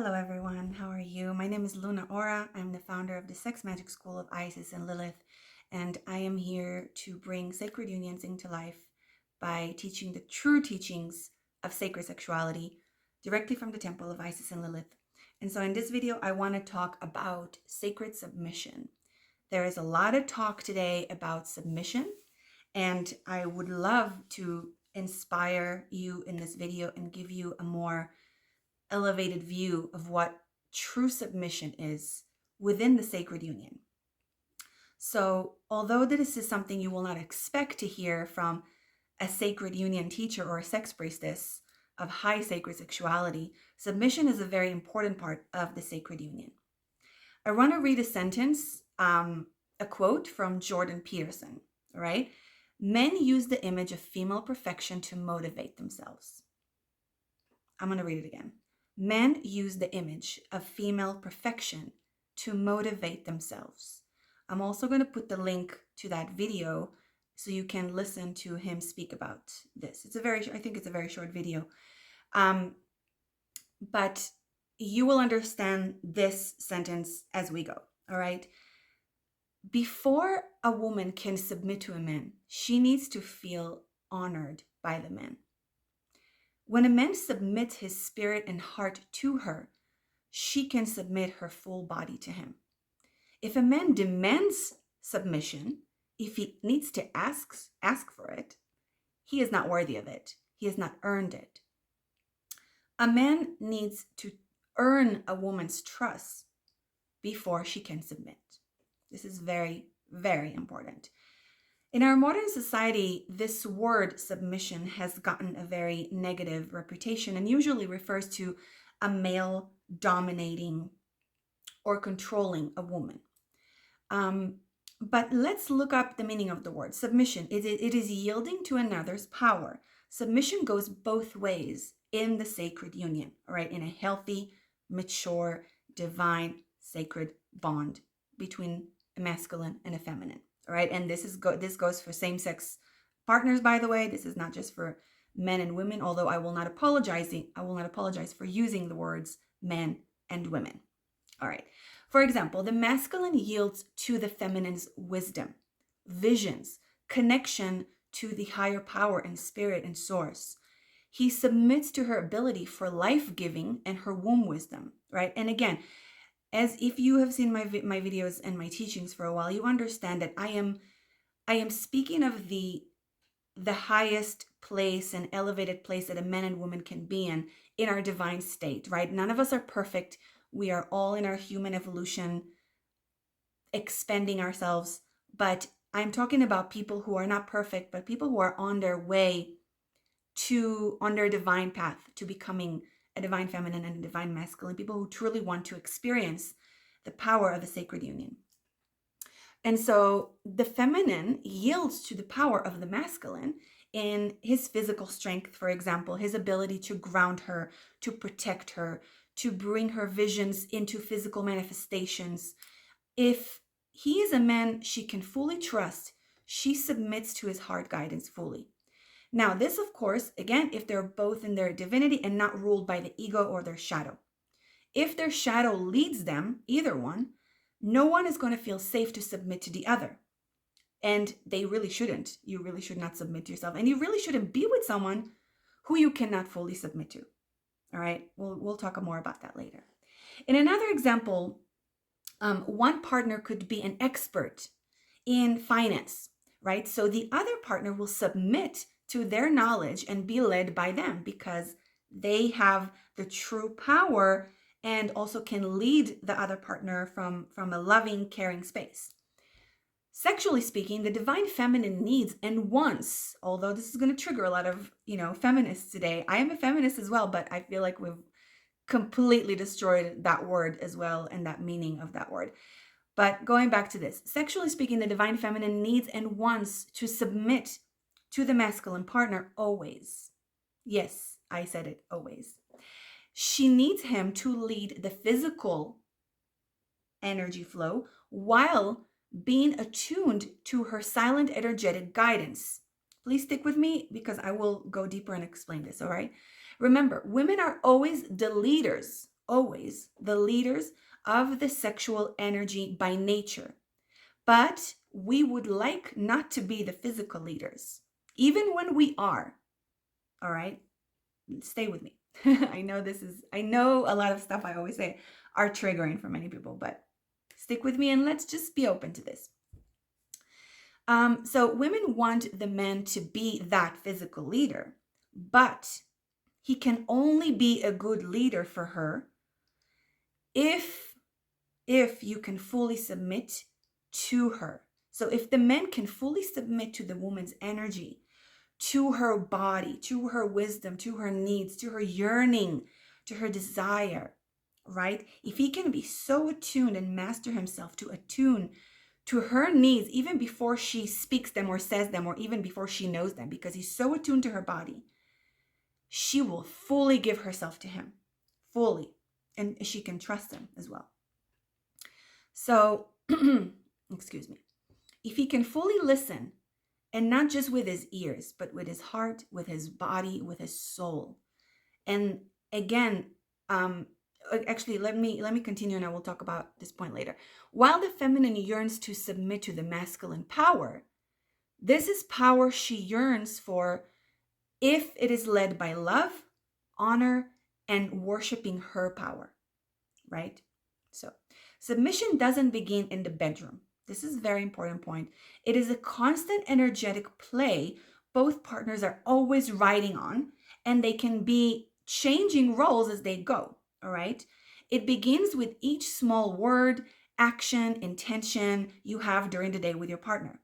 Hello everyone, how are you? My name is Luna Ora. I'm the founder of the Sex Magic School of Isis and Lilith, and I am here to bring sacred unions into life by teaching the true teachings of sacred sexuality directly from the temple of Isis and Lilith. And so in this video, I want to talk about sacred submission. There is a lot of talk today about submission, and I would love to inspire you in this video and give you a more elevated view of what true submission is within the sacred union. So, although this is something you will not expect to hear from a sacred union teacher or a sex priestess of high sacred sexuality, submission is a very important part of the sacred union. I want to read a sentence, a quote from Jordan Peterson, all right? Men use the image of female perfection to motivate themselves. I'm going to read it again. Men use the image of female perfection to motivate themselves. I'm also going to put the link to that video so you can listen to him speak about this. I think it's a very short video. But you will understand this sentence as we go, all right? Before a woman can submit to a man, she needs to feel honored by the man. When a man submits his spirit and heart to her, she can submit her full body to him. If a man demands submission, if he needs to ask for it, he is not worthy of it. He has not earned it. A man needs to earn a woman's trust before she can submit. This is very, very important. In our modern society, this word submission has gotten a very negative reputation and usually refers to a male dominating or controlling a woman. But let's look up the meaning of the word submission. It is yielding to another's power. Submission goes both ways in the sacred union, all right, in a healthy, mature, divine, sacred bond between a masculine and a feminine. All right, and this goes for same-sex partners, by the way. This is not just for men and women, although I will not apologize for using the words men and women. All right. For example, the masculine yields to the feminine's wisdom, visions, connection to the higher power and spirit and source. He submits to her ability for life-giving and her womb wisdom, right? And again, as if you have seen my videos and my teachings for a while, you understand that I am speaking of the highest place and elevated place that a man and woman can be in our divine state, right? None of us are perfect. We are all in our human evolution, expanding ourselves. But I'm talking about people who are not perfect, but people who are on their way on their divine path to becoming a divine feminine and a divine masculine, people who truly want to experience the power of a sacred union. And so the feminine yields to the power of the masculine in his physical strength, for example, his ability to ground her, to protect her, to bring her visions into physical manifestations. If he is a man she can fully trust, she submits to his heart guidance fully. Now, this, of course, again, if they're both in their divinity and not ruled by the ego or their shadow. If their shadow leads them, either one, no one is going to feel safe to submit to the other. And they really shouldn't. You really should not submit to yourself. And you really shouldn't be with someone who you cannot fully submit to. All right, we'll talk more about that later. In another example, one partner could be an expert in finance, right? So the other partner will submit to their knowledge and be led by them because they have the true power and also can lead the other partner from a loving, caring space. Sexually speaking, the divine feminine needs and wants, although this is going to trigger a lot of, feminists today. I am a feminist as well, but I feel like we've completely destroyed that word as well and that meaning of that word. But going back to this, sexually speaking, the divine feminine needs and wants to submit to the masculine partner always. Yes, I said it, always. She needs him to lead the physical energy flow while being attuned to her silent energetic guidance. Please stick with me because I will go deeper and explain this, all right? Remember, women are always the leaders always the leaders of the sexual energy by nature. But we would like not to be the physical leaders, even when we are. All right? Stay with me. I know a lot of stuff I always say are triggering for many people, but stick with me and let's just be open to this. So women want the man to be that physical leader, but he can only be a good leader for her if you can fully submit to her. So if the man can fully submit to the woman's energy, to her body, to her wisdom, to her needs, to her yearning, to her desire, right? If he can be so attuned and master himself to attune to her needs, even before she speaks them or says them, or even before she knows them, because he's so attuned to her body, she will fully give herself to him, fully. And she can trust him as well. So, excuse me, if he can fully listen, and not just with his ears, but with his heart, with his body, with his soul. And again, actually, let me continue, and I will talk about this point later. While the feminine yearns to submit to the masculine power, this is power she yearns for if it is led by love, honor, and worshiping her power, right? So submission doesn't begin in the bedroom. This is a very important point. It is a constant energetic play both partners are always riding on, and they can be changing roles as they go, all right? It begins with each small word, action, intention you have during the day with your partner.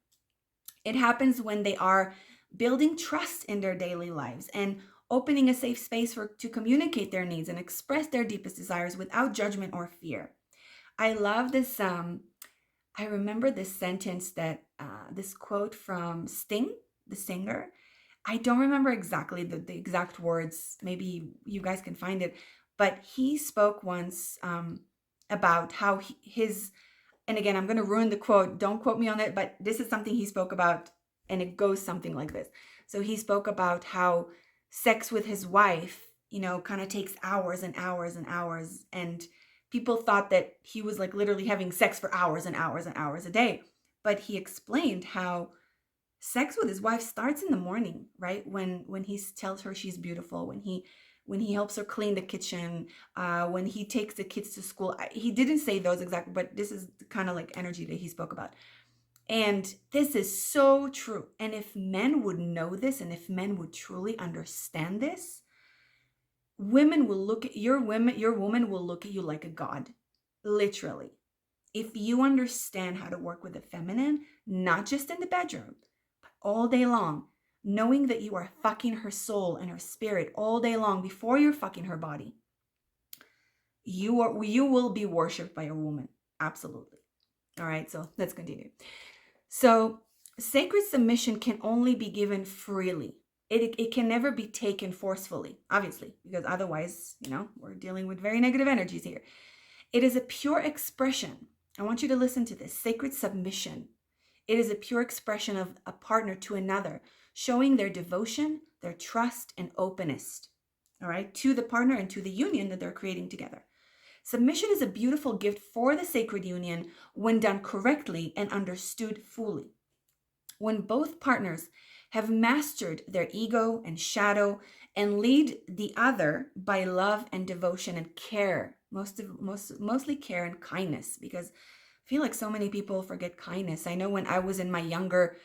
It happens when they are building trust in their daily lives and opening a safe space to communicate their needs and express their deepest desires without judgment or fear. I love this. I remember this sentence this quote from Sting, the singer. I don't remember exactly the exact words. Maybe you guys can find it. But he spoke once about how and again, I'm going to ruin the quote. Don't quote me on it, but this is something he spoke about, and it goes something like this. So he spoke about how sex with his wife, kind of takes hours and hours and hours, and people thought that he was like literally having sex for hours and hours and hours a day. But he explained how sex with his wife starts in the morning, right? When he tells her she's beautiful, when he helps her clean the kitchen, when he takes the kids to school. He didn't say those exactly, but this is the kind of like energy that he spoke about. And this is so true. And if men would know this, and if men would truly understand this, women will look at your woman will look at you like a god, literally. If you understand how to work with the feminine, not just in the bedroom, but all day long, knowing that you are fucking her soul and her spirit all day long before you're fucking her body, you will be worshipped by a woman. Absolutely. All right, so let's continue. So sacred submission can only be given freely. It can never be taken forcefully, obviously, because otherwise, we're dealing with very negative energies here. It is a pure expression. I want you to listen to this. Sacred submission. It is a pure expression of a partner to another, showing their devotion, their trust, and openness, all right, to the partner and to the union that they're creating together. Submission is a beautiful gift for the sacred union when done correctly and understood fully. When both partners have mastered their ego and shadow and lead the other by love and devotion and care, mostly care and kindness, because I feel like so many people forget kindness. I know when I was in my younger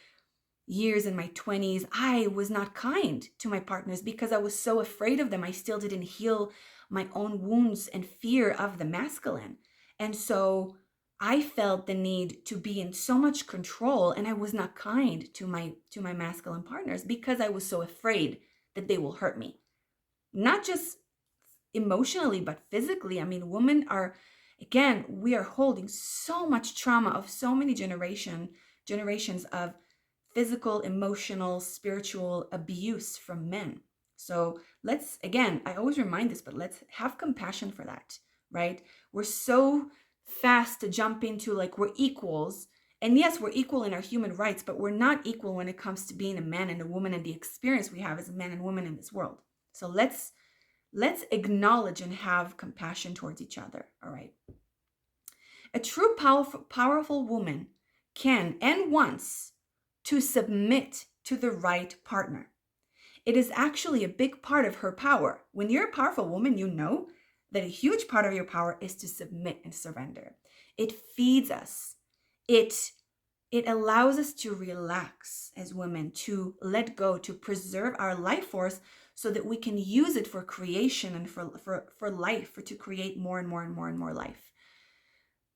years, in my 20s, I was not kind to my partners because I was so afraid of them. I still didn't heal my own wounds and fear of the masculine. And so I felt the need to be in so much control, and I was not kind to my masculine partners because I was so afraid that they will hurt me. Not just emotionally, but physically. I mean, women are, again, we are holding so much trauma of so many generations of physical, emotional, spiritual abuse from men. So let's, again, I always remind this, but let's have compassion for that, right? We're so fast to jump into like we're equals. And yes, we're equal in our human rights, but we're not equal when it comes to being a man and a woman and the experience we have as a man and woman in this world. So let's let's acknowledge and have compassion towards each other. All right. A true powerful woman can and wants to submit to the right partner. It is actually a big part of her power. When you're a powerful woman, you know that a huge part of your power is to submit and surrender. It feeds us. It allows us to relax as women, to let go, to preserve our life force so that we can use it for creation and for life, for to create more and more and more and more life.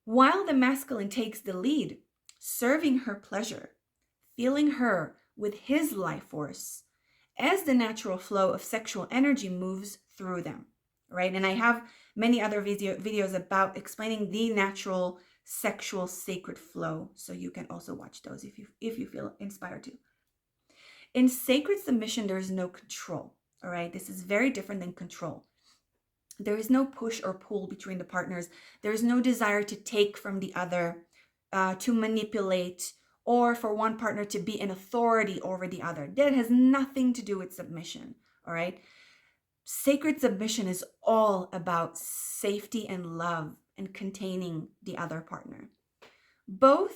While the masculine takes the lead, serving her pleasure, filling her with his life force as the natural flow of sexual energy moves through them, right? And I have many other videos about explaining the natural sexual sacred flow, so you can also watch those if you feel inspired to. In sacred submission, there is no control, all right? This is very different than control. There is no push or pull between the partners. There is no desire to take from the other, to manipulate, or for one partner to be an authority over the other. That has nothing to do with submission, all right? Sacred submission is all about safety and love and containing the other partner. Both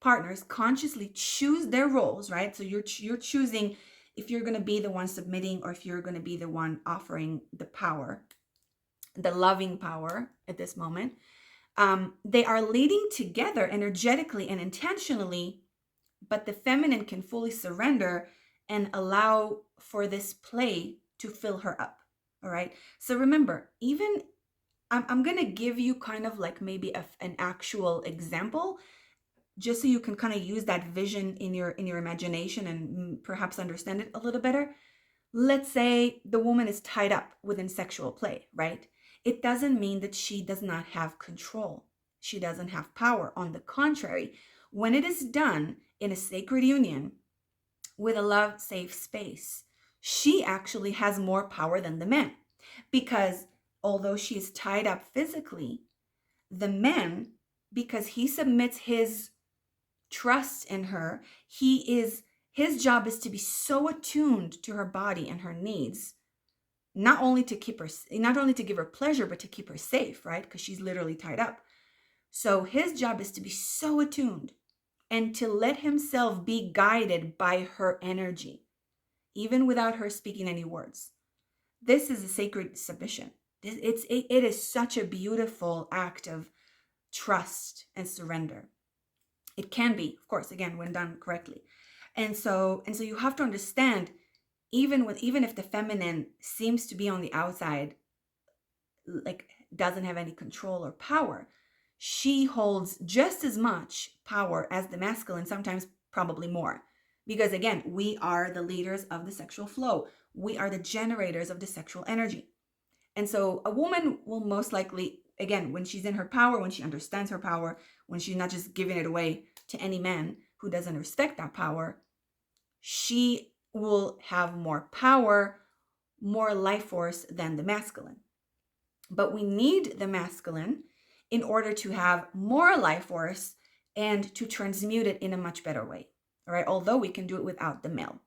partners consciously choose their roles, right? So you're choosing if you're going to be the one submitting or if you're going to be the one offering the power, the loving power at this moment. They are leading together energetically and intentionally, but the feminine can fully surrender and allow for this play to fill her up. All right. So remember, even I'm going to give you kind of like maybe an actual example, just so you can kind of use that vision in your imagination and perhaps understand it a little better. Let's say the woman is tied up within sexual play, right? It doesn't mean that she does not have control. She doesn't have power. On the contrary, when it is done in a sacred union with a love safe space, she actually has more power than the man, because although she is tied up physically, the man, because he submits his trust in her, his job is to be so attuned to her body and her needs, not only to give her pleasure, but to keep her safe, right? Because she's literally tied up. So his job is to be so attuned and to let himself be guided by her energy, even without her speaking any words. This is a sacred submission. It is such a beautiful act of trust and surrender. It can be, of course, again, when done correctly. And so you have to understand, even if the feminine seems to be on the outside, like doesn't have any control or power, she holds just as much power as the masculine, sometimes probably more. Because again, we are the leaders of the sexual flow. We are the generators of the sexual energy. And so a woman will most likely, again, when she's in her power, when she understands her power, when she's not just giving it away to any man who doesn't respect that power, she will have more power, more life force than the masculine. But we need the masculine in order to have more life force and to transmute it in a much better way. All right, although we can do it without the male.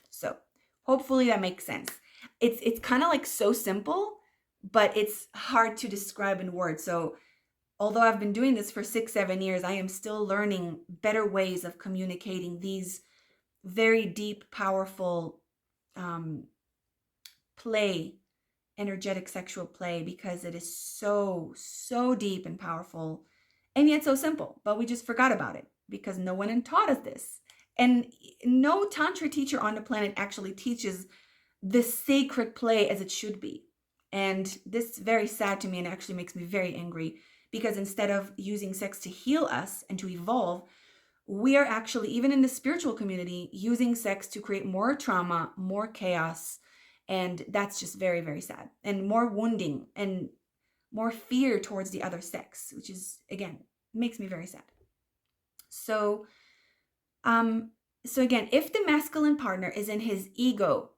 So hopefully that makes sense. It's kind of like so simple, but it's hard to describe in words. So although I've been doing this for 6-7 years, I am still learning better ways of communicating these very deep, powerful play, energetic sexual play, because it is so deep and powerful, and yet so simple. But we just forgot about it because no one taught us this. And no tantra teacher on the planet actually teaches the sacred play as it should be. And this is very sad to me, and actually makes me very angry, because instead of using sex to heal us and to evolve, we are actually, even in the spiritual community, using sex to create more trauma, more chaos. And that's just very, very sad. And more wounding and more fear towards the other sex, which is, again, makes me very sad. So again, if the masculine partner is in his ego,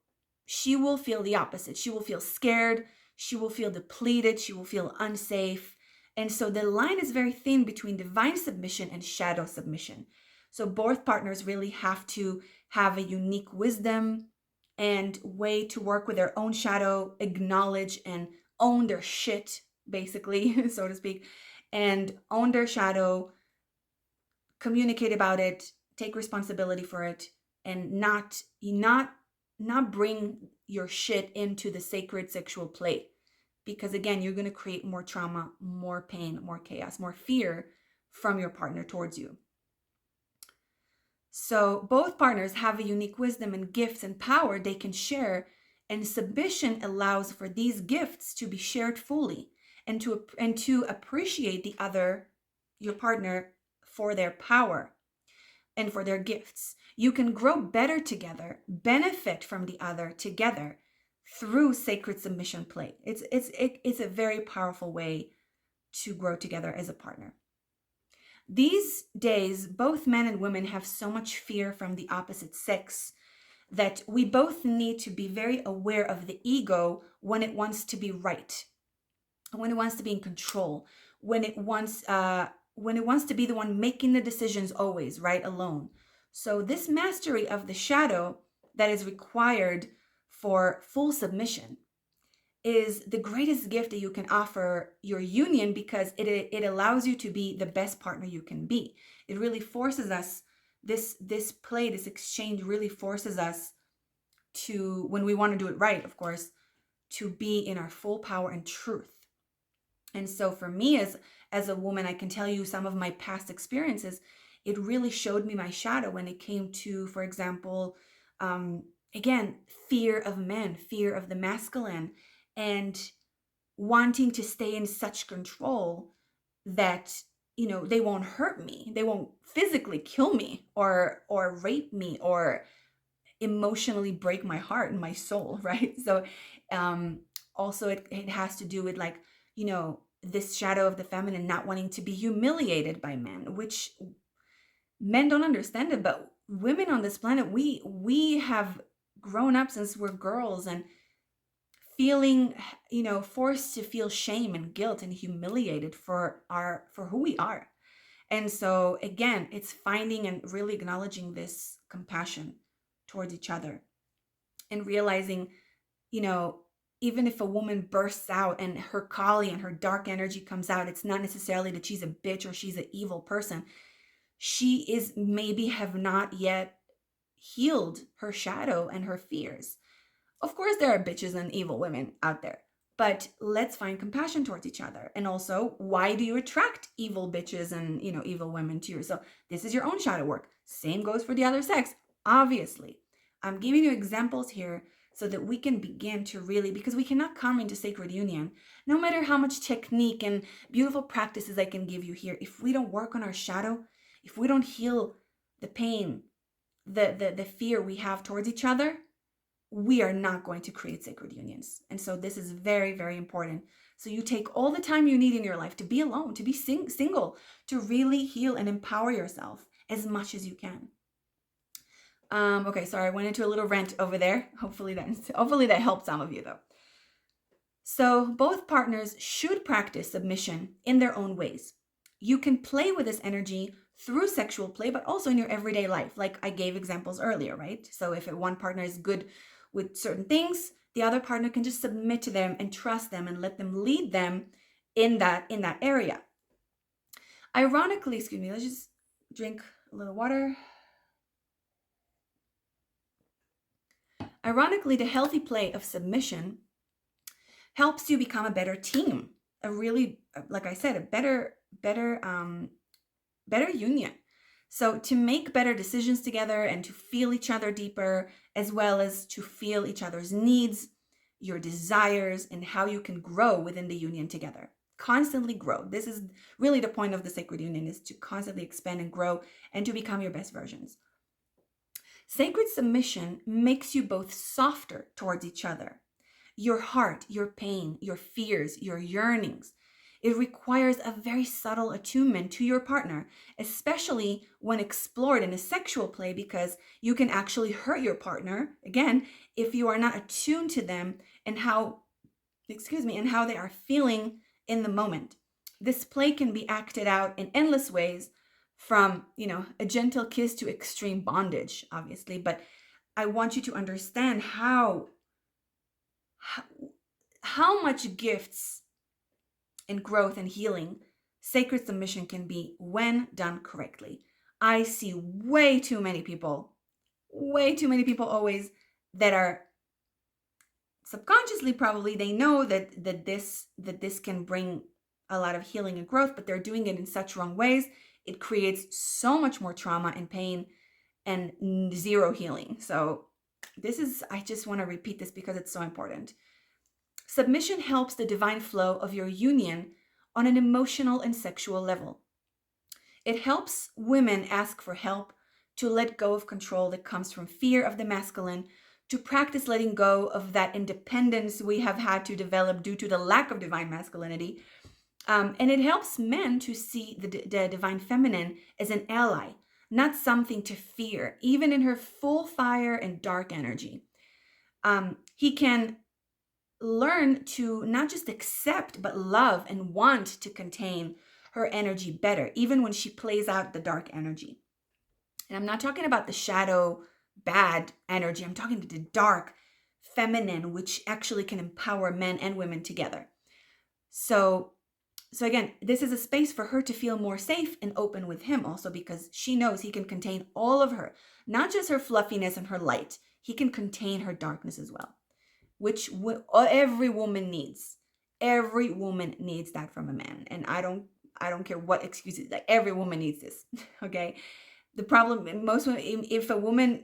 she will feel the opposite. She will feel scared. She will feel depleted. She will feel unsafe. And so the line is very thin between divine submission and shadow submission. So both partners really have to have a unique wisdom, and way to work with their own shadow, acknowledge and own their shit, basically, so to speak, and own their shadow, communicate about it, take responsibility for it, and not bring your shit into the sacred sexual play. Because again, you're going to create more trauma, more pain, more chaos, more fear from your partner towards you. So both partners have a unique wisdom and gifts and power they can share, and submission allows for these gifts to be shared fully and to appreciate the other, your partner, for their power and for their gifts. You can grow better together, benefit from the other together through sacred submission play. It's a very powerful way to grow together as a partner. These days, both men and women have so much fear from the opposite sex that we both need to be very aware of the ego when it wants to be right, when it wants to be in control, when it wants to be the one making the decisions always, right, alone. So this mastery of the shadow that is required for full submission is the greatest gift that you can offer your union, because it allows you to be the best partner you can be. It really forces us, this play, this exchange really forces us to, when we want to do it right, of course, to be in our full power and truth. And so for me as a woman, I can tell you some of my past experiences. It really showed me my shadow when it came to, for example, again, fear of men, fear of the masculine, and wanting to stay in such control that, they won't hurt me, they won't physically kill me or rape me or emotionally break my heart and my soul, right? So also it has to do with, like, this shadow of the feminine not wanting to be humiliated by men, which men don't understand it, but women on this planet, we have grown up since we're girls and feeling, forced to feel shame and guilt and humiliated for who we are. And so again, it's finding and really acknowledging this compassion towards each other and realizing, even if a woman bursts out and her Kali and her dark energy comes out, it's not necessarily that she's a bitch or she's an evil person. She is maybe have not yet healed her shadow and her fears. Of course, there are bitches and evil women out there, but let's find compassion towards each other. And also, why do you attract evil bitches and, evil women to you? So this is your own shadow work. Same goes for the other sex, obviously. I'm giving you examples here so that we can begin to really, because we cannot come into sacred union, no matter how much technique and beautiful practices I can give you here, if we don't work on our shadow, if we don't heal the pain, the fear we have towards each other, we are not going to create sacred unions. And so this is very, very important. So you take all the time you need in your life to be alone, to be single, to really heal and empower yourself as much as you can. Okay, sorry, I went into a little rant over there. Hopefully that helped some of you though. So both partners should practice submission in their own ways. You can play with this energy through sexual play, but also in your everyday life, like I gave examples earlier, right? So if one partner is good with certain things, the other partner can just submit to them and trust them and let them lead them in that area. Ironically, excuse me, let's just drink a little water. Ironically, the healthy play of submission helps you become a better team, a really, like I said, a better union. So to make better decisions together and to feel each other deeper, as well as to feel each other's needs, your desires, and how you can grow within the union together. Constantly grow. This is really the point of the sacred union, is to constantly expand and grow and to become your best versions. Sacred submission makes you both softer towards each other. Your heart, your pain, your fears, your yearnings. It requires a very subtle attunement to your partner, especially when explored in a sexual play, because you can actually hurt your partner, again, if you are not attuned to them and how they are feeling in the moment. This play can be acted out in endless ways, from, a gentle kiss to extreme bondage, obviously, but I want you to understand how much gifts and growth and healing sacred submission can be when done correctly. I see way too many people always that are subconsciously, probably they know that this can bring a lot of healing and growth, but they're doing it in such wrong ways. It creates so much more trauma and pain and zero healing. So I just want to repeat this because it's so important. Submission helps the divine flow of your union on an emotional and sexual level. It helps women ask for help, to let go of control that comes from fear of the masculine, to practice letting go of that independence we have had to develop due to the lack of divine masculinity. And it helps men to see the divine feminine as an ally, not something to fear, even in her full fire and dark energy. He can learn to not just accept, but love and want to contain her energy better, even when she plays out the dark energy. And I'm not talking about the shadow, bad energy. I'm talking about the dark, feminine, which actually can empower men and women together. So again, this is a space for her to feel more safe and open with him also, because she knows he can contain all of her, not just her fluffiness and her light. He can contain her darkness as well, which every woman needs. Every woman needs that from a man. And I don't care what excuses, like every woman needs this. Okay. The problem, most women, if a woman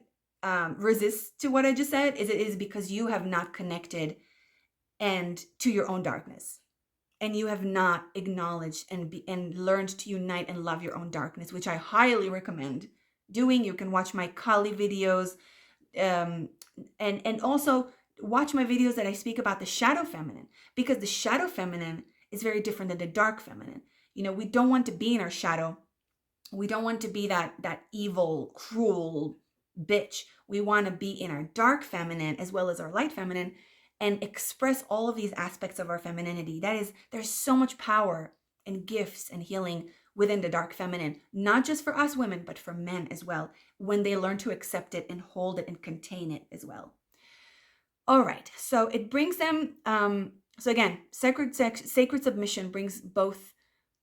resists to what I just said, is because you have not connected and to your own darkness, and you have not acknowledged and learned to unite and love your own darkness, which I highly recommend doing. You can watch my Kali videos, and also watch my videos that I speak about the shadow feminine, because the shadow feminine is very different than the dark feminine. We don't want to be in our shadow. We don't want to be that evil, cruel bitch. We want to be in our dark feminine as well as our light feminine, and express all of these aspects of our femininity. There's so much power and gifts and healing within the dark feminine, not just for us women, but for men as well, when they learn to accept it and hold it and contain it as well. All right, so it brings them, so again, sacred submission brings both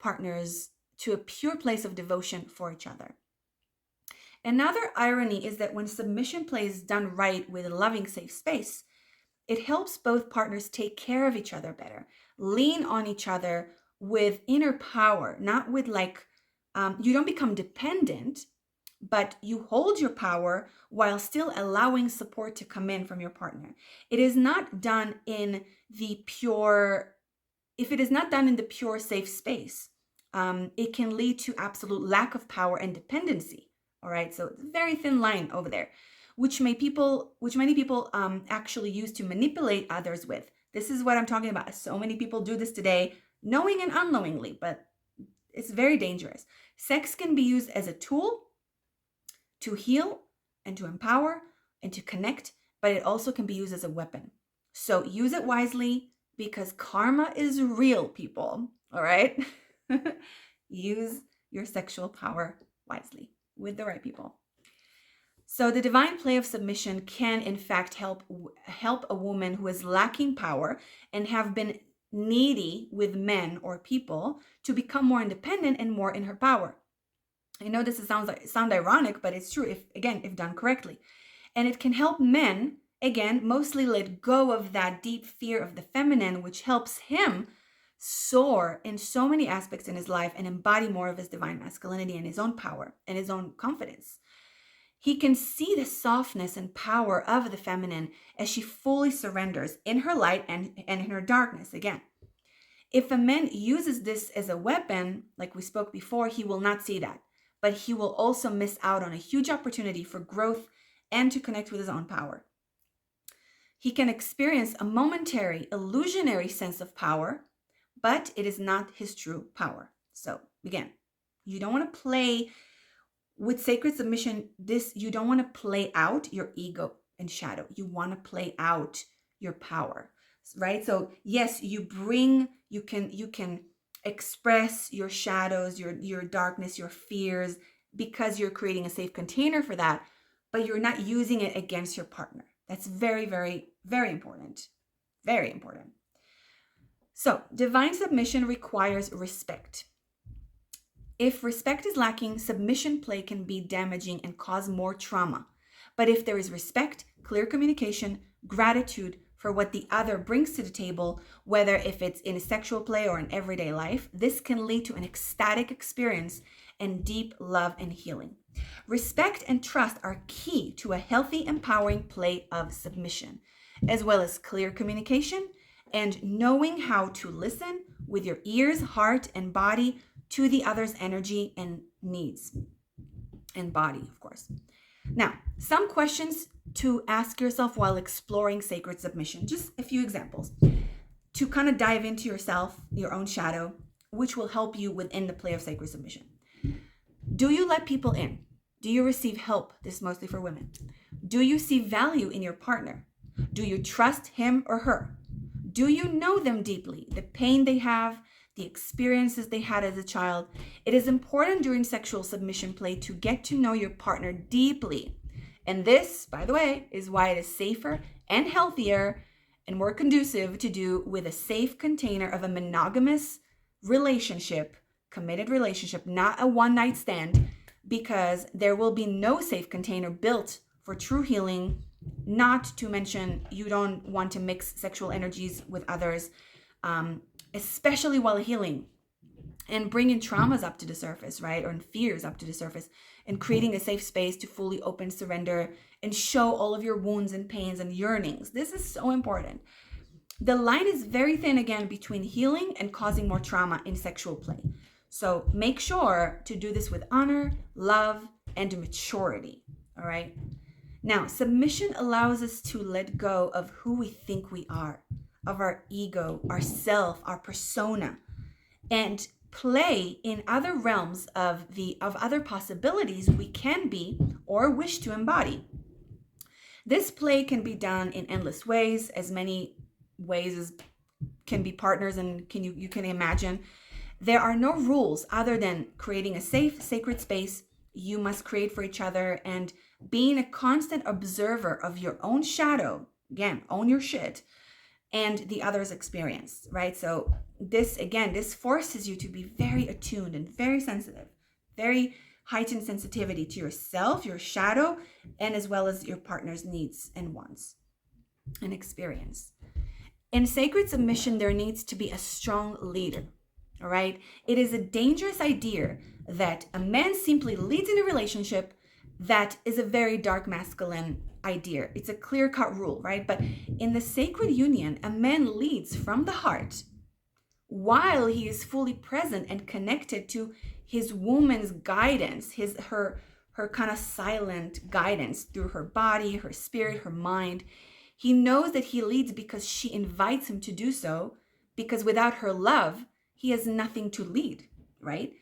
partners to a pure place of devotion for each other. Another irony is that when submission play is done right with a loving, safe space, it helps both partners take care of each other better, lean on each other with inner power, not with you don't become dependent, but you hold your power while still allowing support to come in from your partner. It is not done in the pure, if it is not done in the pure, safe space, it can lead to absolute lack of power and dependency. All right, so it's a very thin line over there, which many people actually use to manipulate others with. This is what I'm talking about. So many people do this today, knowing and unknowingly, but it's very dangerous. Sex can be used as a tool to heal and to empower and to connect, but it also can be used as a weapon. So use it wisely, because karma is real, people. All right? Use your sexual power wisely with the right people. So the divine play of submission can, in fact, help a woman who is lacking power and have been needy with men or people to become more independent and more in her power. I know this sound ironic, but it's true if done correctly. And it can help men, again, mostly let go of that deep fear of the feminine, which helps him soar in so many aspects in his life and embody more of his divine masculinity and his own power and his own confidence. He can see the softness and power of the feminine as she fully surrenders in her light and in her darkness again. If a man uses this as a weapon, like we spoke before, he will not see that, but he will also miss out on a huge opportunity for growth and to connect with his own power. He can experience a momentary, illusionary sense of power, but it is not his true power. So again, you don't want to play with sacred submission. You don't want to play out your ego and shadow. You want to play out your power, right? So yes, you can express your shadows, your darkness, your fears, because you're creating a safe container for that. but you're not using it against your partner. That's very, very, very important. Very important. So, divine submission requires respect. If respect is lacking, submission play can be damaging and cause more trauma. But if there is respect, clear communication, gratitude for what the other brings to the table, whether if it's in a sexual play or in everyday life, this can lead to an ecstatic experience and deep love and healing. Respect and trust are key to a healthy, empowering play of submission, as well as clear communication and knowing how to listen with your ears, heart, and body to the other's energy and needs, and body, of course. Now, some questions to ask yourself while exploring sacred submission. Just a few examples to kind of dive into yourself, your own shadow, which will help you within the play of sacred submission. Do you let people in? Do you receive help? This is mostly for women. Do you see value in your partner? Do you trust him or her? Do you know them deeply? The pain they have, the experiences they had as a child. It is important during sexual submission play to get to know your partner deeply. And this, by the way, is why it is safer and healthier and more conducive to do with a safe container of a monogamous relationship, committed relationship, not a one-night stand, because there will be no safe container built for true healing. Not to mention, you don't want to mix sexual energies with others, especially while healing, and bringing traumas up to the surface, right? Or fears up to the surface, and creating a safe space to fully open, surrender, and show all of your wounds and pains and yearnings. This is so important. The line is very thin, again, between healing and causing more trauma in sexual play. So make sure to do this with honor, love, and maturity, all right? Now, submission allows us to let go of who we think we are, of our ego, our self, our persona, and play in other realms of other possibilities we can be or wish to embody. This play can be done in endless ways, as many ways as can be partners and you can imagine. There are no rules other than creating a safe, sacred space you must create for each other and being a constant observer of your own shadow. Again, own your shit and the other's experience, right? So this forces you to be very attuned and very sensitive, very heightened sensitivity to yourself, your shadow, and as well as your partner's needs and wants and experience. In sacred submission, there needs to be a strong leader, all right? It is a dangerous idea that a man simply leads in a relationship. That is a very dark masculine idea. It's a clear-cut rule, right? But in the sacred union, a man leads from the heart while he is fully present and connected to his woman's guidance, her kind of silent guidance through her body, her spirit, her mind. He knows that he leads because she invites him to do so, because without her love, he has nothing to lead, right?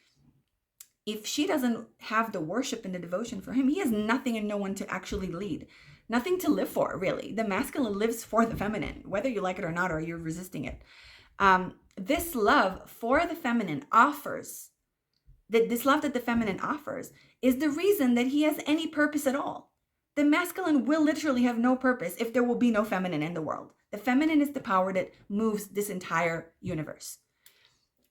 If she doesn't have the worship and the devotion for him, he has nothing and no one to actually lead. Nothing to live for, really. The masculine lives for the feminine, whether you like it or not, or you're resisting it. This love for the feminine this love that the feminine offers is the reason that he has any purpose at all. The masculine will literally have no purpose if there will be no feminine in the world. The feminine is the power that moves this entire universe.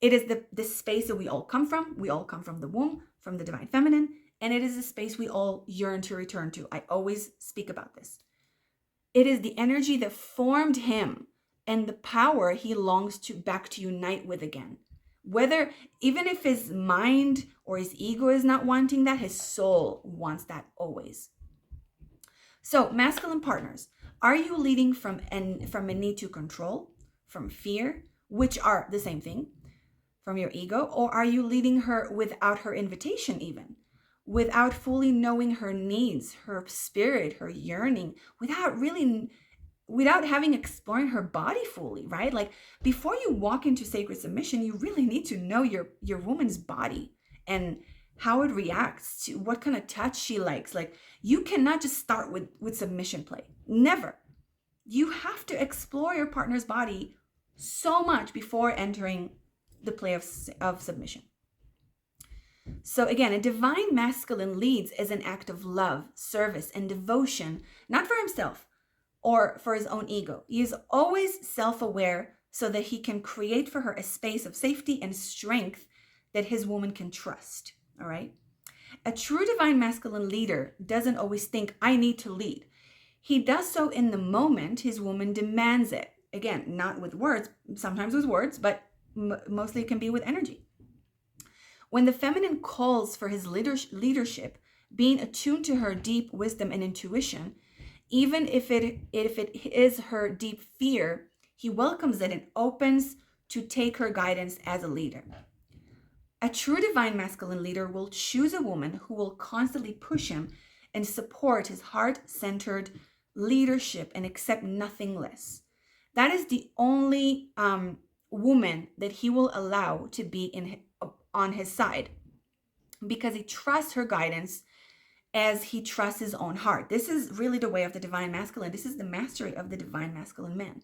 It is the space that we all come from. We all come from the womb, from the divine feminine, and it is a space we all yearn to return to. I always speak about this. It is the energy that formed him and the power he longs to back to unite with again. Whether, even if his mind or his ego is not wanting that, his soul wants that always. So, masculine partners, are you leading from a need to control, from fear, which are the same thing, from your ego, or are you leading her without her invitation even, without fully knowing her needs, her spirit, her yearning, without having exploring her body fully, right? Like before you walk into sacred submission, you really need to know your woman's body and how it reacts to what kind of touch she likes. Like you cannot just start with submission play. Never. You have to explore your partner's body so much before entering the play of submission. So again, a divine masculine leads as an act of love, service, and devotion, not for himself or for his own ego. He is always self-aware so that he can create for her a space of safety and strength that his woman can trust. All right. A true divine masculine leader doesn't always think, I need to lead. He does so in the moment his woman demands it. Again, not with words, sometimes with words, but mostly it can be with energy. When the feminine calls for his leadership, being attuned to her deep wisdom and intuition, even if it is her deep fear, he welcomes it and opens to take her guidance as a leader. A true divine masculine leader will choose a woman who will constantly push him and support his heart-centered leadership and accept nothing less. That is the only woman that he will allow to be on his side, because he trusts her guidance as he trusts his own heart. This is really the way of the divine masculine. This is the mastery of the divine masculine man.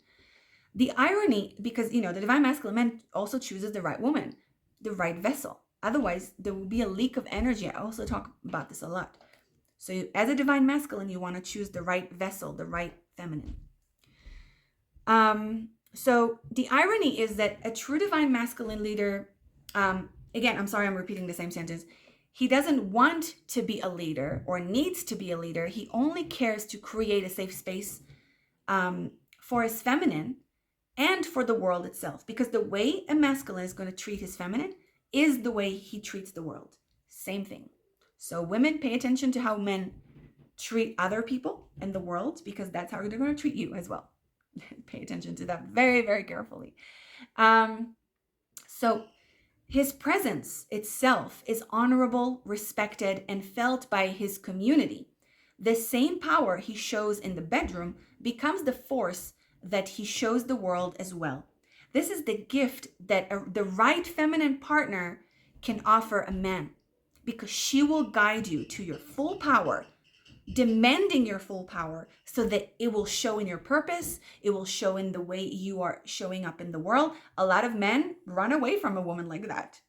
The irony, because the divine masculine man also chooses the right woman, the right vessel. Otherwise, there will be a leak of energy. I also talk about this a lot. So as a divine masculine, you want to choose the right vessel, the right feminine. So the irony is that a true divine masculine leader, again, I'm sorry, I'm repeating the same sentence. He doesn't want to be a leader or needs to be a leader. He only cares to create a safe space for his feminine and for the world itself. Because the way a masculine is going to treat his feminine is the way he treats the world. Same thing. So women, pay attention to how men treat other people in the world, because that's how they're going to treat you as well. Pay attention to that very, very carefully. So his presence itself is honorable, respected, and felt by his community. The same power he shows in the bedroom becomes the force that he shows the world as well. This is the gift that the right feminine partner can offer a man, because she will guide you to your full power, demanding your full power, so that it will show in your purpose. It will show in the way you are showing up in the world. A lot of men run away from a woman like that.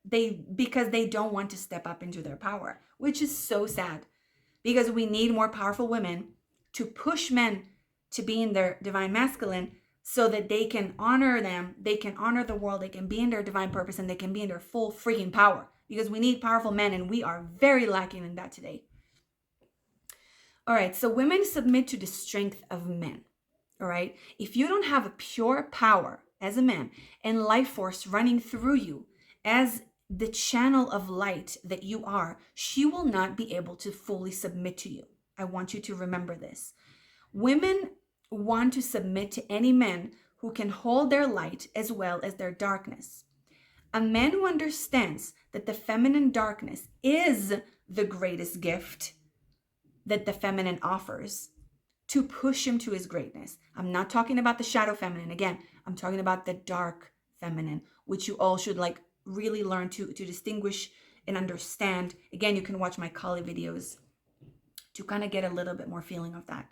Because they don't want to step up into their power, which is so sad, because we need more powerful women to push men to be in their divine masculine, so that they can honor them, they can honor the world, they can be in their divine purpose, and they can be in their full freaking power, because we need powerful men, and we are very lacking in that today. All right, so women submit to the strength of men. All right, if you don't have a pure power as a man and life force running through you as the channel of light that you are, she will not be able to fully submit to you. I want you to remember this. Women want to submit to any man who can hold their light as well as their darkness. A man who understands that the feminine darkness is the greatest gift that the feminine offers to push him to his greatness. I'm not talking about the shadow feminine. Again, I'm talking about the dark feminine, which you all should really learn to distinguish and understand. Again, you can watch my Kali videos to kind of get a little bit more feeling of that.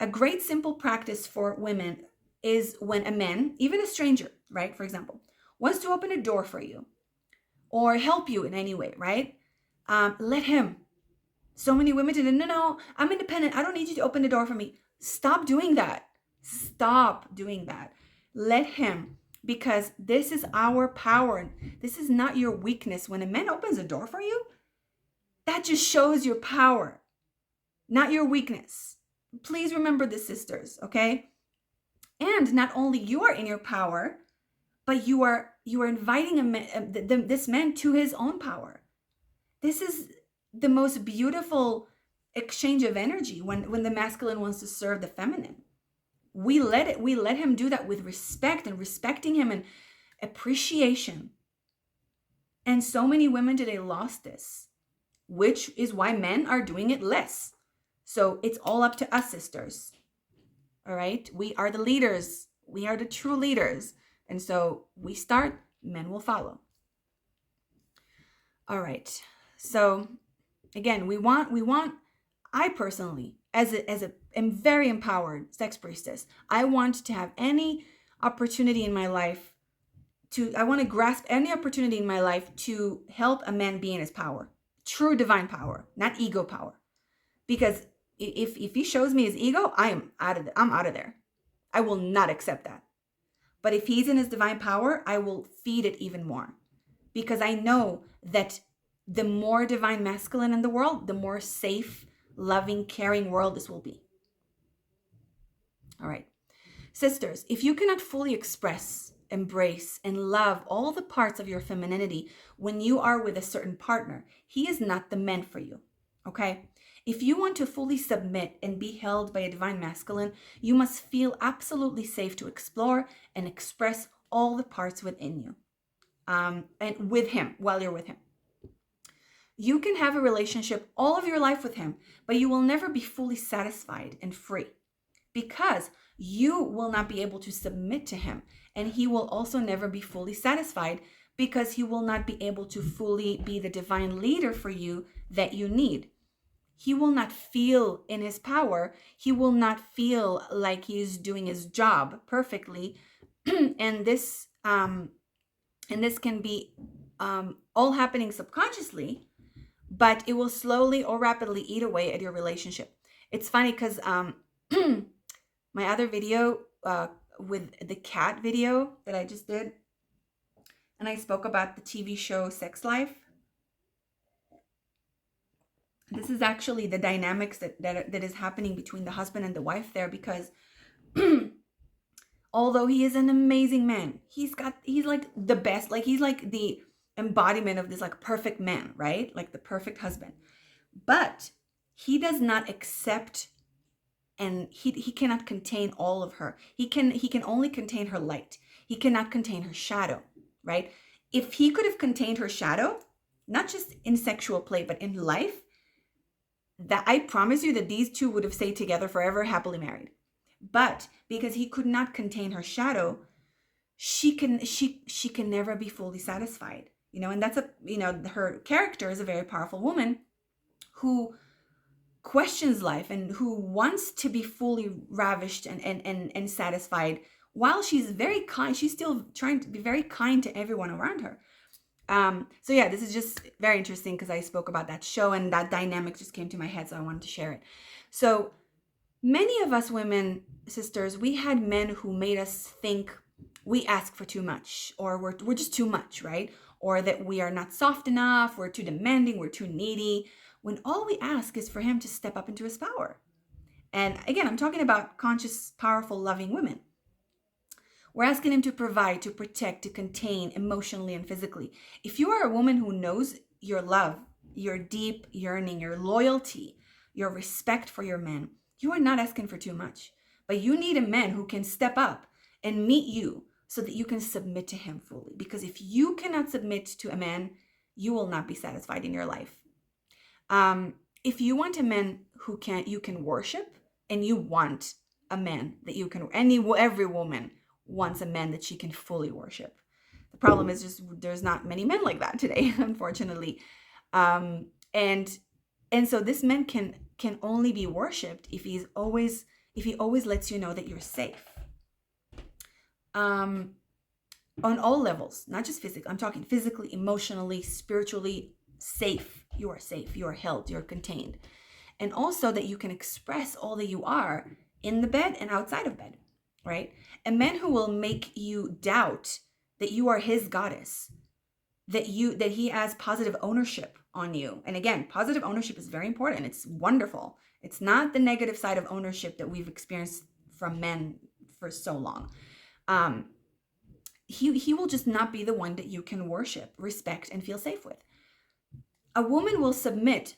A great simple practice for women is when a man, even a stranger, right, for example, wants to open a door for you or help you in any way, right? Let him. So many women did, no, I'm independent. I don't need you to open the door for me. Stop doing that. Stop doing that. Let him, because this is our power. This is not your weakness. When a man opens a door for you, that just shows your power, not your weakness. Please remember this, sisters, okay? And not only you are in your power, but you are inviting this man to his own power. This is the most beautiful exchange of energy when the masculine wants to serve the feminine. We let him do that with respect and respecting him and appreciation. And so many women today lost this, which is why men are doing it less. So it's all up to us, sisters. All right? We are the leaders. We are the true leaders. And so we start, men will follow. All right. So again, I personally, am very empowered sex priestess. I want to have any opportunity in my life I want to grasp any opportunity in my life to help a man be in his power, true divine power, not ego power. Because if he shows me his ego, I'm out of there. I will not accept that. But if he's in his divine power, I will feed it even more. Because I know that the more divine masculine in the world, the more safe, loving, caring world this will be. All right. Sisters, if you cannot fully express, embrace, and love all the parts of your femininity when you are with a certain partner, he is not the man for you. Okay? If you want to fully submit and be held by a divine masculine, you must feel absolutely safe to explore and express all the parts within you. And with him, while you're with him. You can have a relationship all of your life with him, but you will never be fully satisfied and free because you will not be able to submit to him, and he will also never be fully satisfied because he will not be able to fully be the divine leader for you that you need. He will not feel in his power. He will not feel like he's doing his job perfectly. and this can be all happening subconsciously, but it will slowly or rapidly eat away at your relationship. It's funny because my other video with the cat video that I just did, and I spoke about the TV show Sex Life. This is actually the dynamics that is happening between the husband and the wife there, because although he is an amazing man, he's like the best, like he's like the embodiment of this like perfect man, right? Like the perfect husband. But he does not accept, and he cannot contain all of her. He can only contain her light. He cannot contain her shadow, right? If he could have contained her shadow, not just in sexual play, but in life, that I promise you that these two would have stayed together forever, happily married. But because he could not contain her shadow, she can never be fully satisfied, and that's her character is a very powerful woman who questions life and who wants to be fully ravished and satisfied, while she's very kind. She's still trying to be very kind to everyone around her. So yeah, this is just very interesting because I spoke about that show and that dynamic just came to my head, so I wanted to share it. So many of us women, sisters, we had men who made us think we ask for too much, or we're just too much, right? Or that we are not soft enough, we're too demanding, we're too needy, when all we ask is for him to step up into his power. And again, I'm talking about conscious, powerful, loving women. We're asking him to provide, to protect, to contain emotionally and physically. If you are a woman who knows your love, your deep yearning, your loyalty, your respect for your man, you are not asking for too much. But you need a man who can step up and meet you so that you can submit to him fully. Because if you cannot submit to a man, you will not be satisfied in your life. If you want a man who you can worship, and you want a man that you can, every woman wants a man that she can fully worship. The problem is just there's not many men like that today, unfortunately. And so this man can only be worshipped if he always lets you know that you're safe. On all levels, not just physically. I'm talking physically, emotionally, spiritually safe. You are safe, you are held, you're contained. And also that you can express all that you are in the bed and outside of bed, right? A man who will make you doubt that you are his goddess, that he has positive ownership on you. And again, positive ownership is very important. It's wonderful. It's not the negative side of ownership that we've experienced from men for so long. He will just not be the one that you can worship, respect, and feel safe with. A woman will submit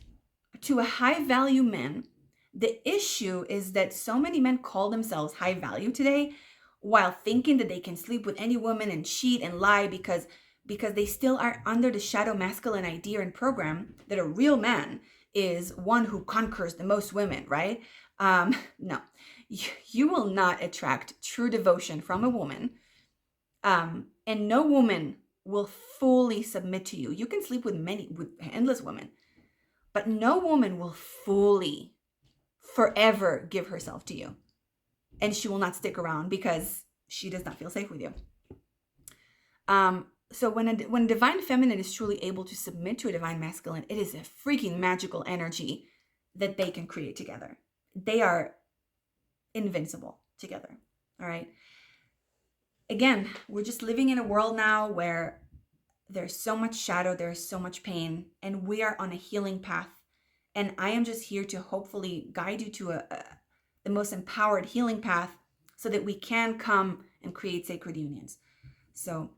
to a high value man. The issue is that so many men call themselves high value today while thinking that they can sleep with any woman and cheat and lie because they still are under the shadow masculine idea and program that a real man is one who conquers the most women, right? No, you will not attract true devotion from a woman. And no woman will fully submit to you. You can sleep with endless women, but no woman will fully forever give herself to you. And she will not stick around because she does not feel safe with you. So when divine feminine is truly able to submit to a divine masculine, it is a freaking magical energy that they can create together. They are invincible together. All right. Again, we're just living in a world now where there's so much shadow, there's so much pain, and we are on a healing path. And I am just here to hopefully guide you to the most empowered healing path so that we can come and create sacred unions. So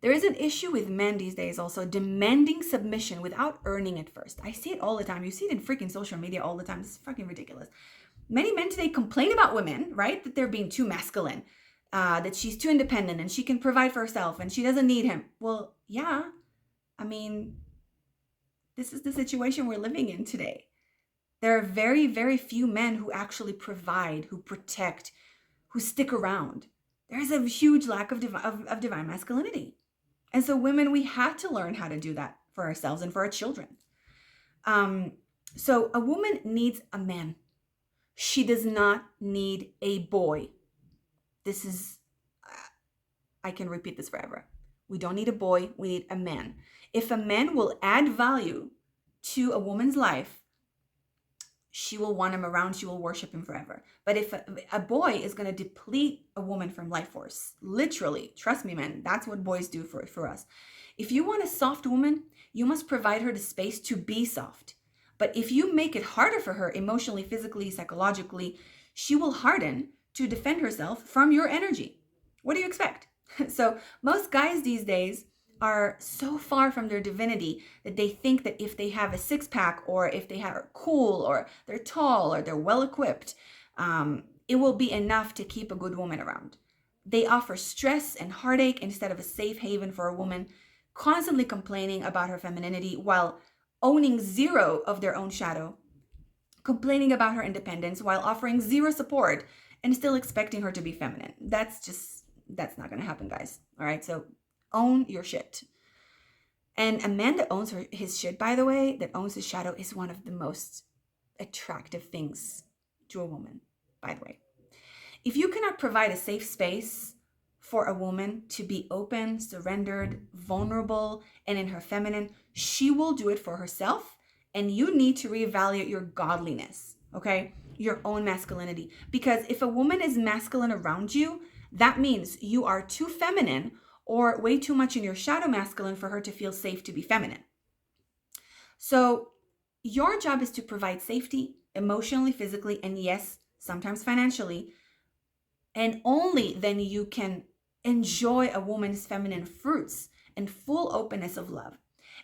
there is an issue with men these days also demanding submission without earning it first. I see it all the time. You see it in freaking social media all the time. It's fucking ridiculous. Many men today complain about women, right? That they're being too masculine, that she's too independent and she can provide for herself and she doesn't need him. Well, yeah. I mean, this is the situation we're living in today. There are very, very few men who actually provide, who protect, who stick around. There's a huge lack of divine masculinity. And so women, we had to learn how to do that for ourselves and for our children. So a woman needs a man. She does not need a boy. This is, I can repeat this forever. We don't need a boy, we need a man. If a man will add value to a woman's life, she will want him around, she will worship him forever. But if a boy is going to deplete a woman from life force, literally, trust me, man, that's what boys do for us. If you want a soft woman, you must provide her the space to be soft. But if you make it harder for her emotionally, physically, psychologically, she will harden to defend herself from your energy. What do you expect? So most guys these days are so far from their divinity that they think that if they have a six-pack or if they are cool or they're tall or they're well-equipped, it will be enough to keep a good woman around. They offer stress and heartache instead of a safe haven for a woman, constantly complaining about her femininity while owning zero of their own shadow, complaining about her independence while offering zero support and still expecting her to be feminine. That's not going to happen, guys. All right. So own your shit. And a man that owns his shit, by the way, that owns his shadow is one of the most attractive things to a woman, by the way. If you cannot provide a safe space for a woman to be open, surrendered, vulnerable, and in her feminine, she will do it for herself. And you need to reevaluate your godliness, okay? Your own masculinity. Because if a woman is masculine around you, that means you are too feminine or way too much in your shadow masculine for her to feel safe to be feminine. So your job is to provide safety emotionally, physically, and yes, sometimes financially. And only then you can enjoy a woman's feminine fruits and full openness of love.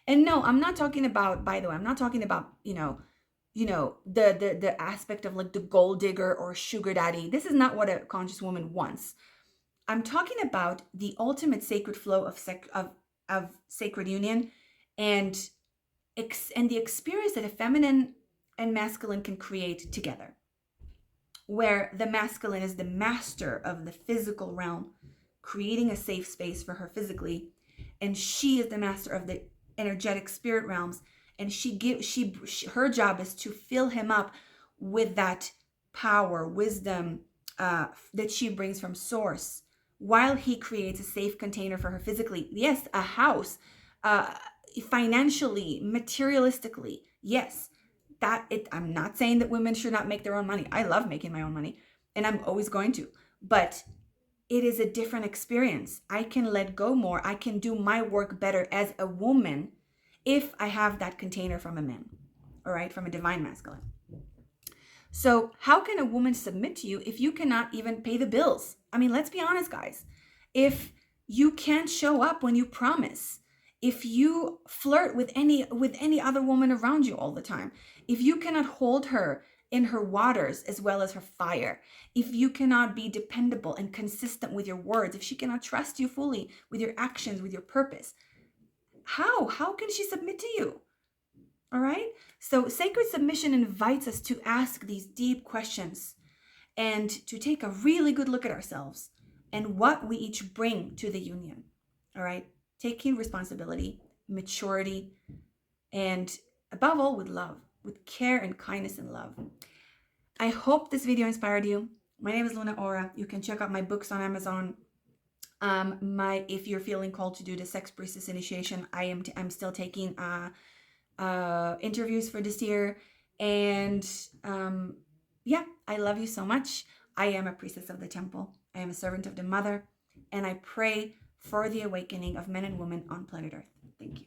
And no, I'm not talking about, by the way, I'm not talking about, the aspect of like the gold digger or sugar daddy. This is not what a conscious woman wants. I'm talking about the ultimate sacred flow of sacred union and the experience that a feminine and masculine can create together, where the masculine is the master of the physical realm, creating a safe space for her physically, and she is the master of the energetic spirit realms, and her job is to fill him up with that power, wisdom that she brings from source, while he creates a safe container for her physically. Yes, a house, financially, materialistically. Yes, I'm not saying that women should not make their own money. I love making my own money, and I'm always going to. But it is a different experience. I can let go more. I can do my work better as a woman if I have that container from a man, all right, from a divine masculine. So how can a woman submit to you if you cannot even pay the bills? I mean, let's be honest, guys. If you can't show up when you promise, if you flirt with any other woman around you all the time, if you cannot hold her in her waters as well as her fire, if you cannot be dependable and consistent with your words, if she cannot trust you fully with your actions, with your purpose, how can she submit to you? All right. So sacred submission invites us to ask these deep questions and to take a really good look at ourselves and what we each bring to the union. All right. Taking responsibility, maturity, and above all, with love, with care and kindness and love. I hope this video inspired you. My name is Luna Ora. You can check out my books on Amazon. If you're feeling called to do the sex priestess initiation, I'm still taking interviews for this year. And yeah, I love you so much. I am a priestess of the temple. I am a servant of the mother, and I pray for the awakening of men and women on planet Earth. Thank you.